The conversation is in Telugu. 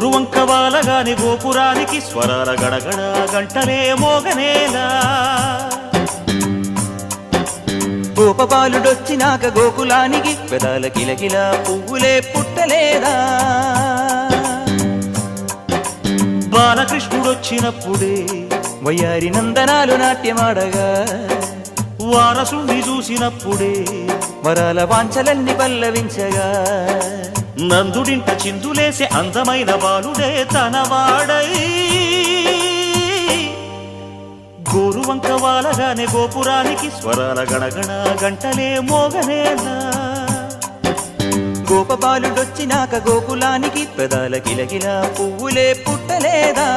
గోరువంక వాలగాని గోపురానికి స్వరాల గడగడ గంటలే మోగనేలా గోపబాలుడొచ్చినాక గోకులానికి పెదాల కిలకిల పువ్వులే పుట్టలేదా బాలకృష్ణుడొచ్చినప్పుడే వయ్యారి నందనాలు నాట్యమాడగా వారసుని చూసినప్పుడే వరాల వాంఛలన్నీ పల్లవించగా నందుడింట చిందులేసే అందమైన బాలుడే తనవాడై గోరువంక వాలగానే గోపురానికి స్వరాల గణగణ గంటలే మోగనేలా గోపబాలుడొచ్చినాక గోకులానికి పెదాల కిలకిల పువ్వులే పుట్టలేదా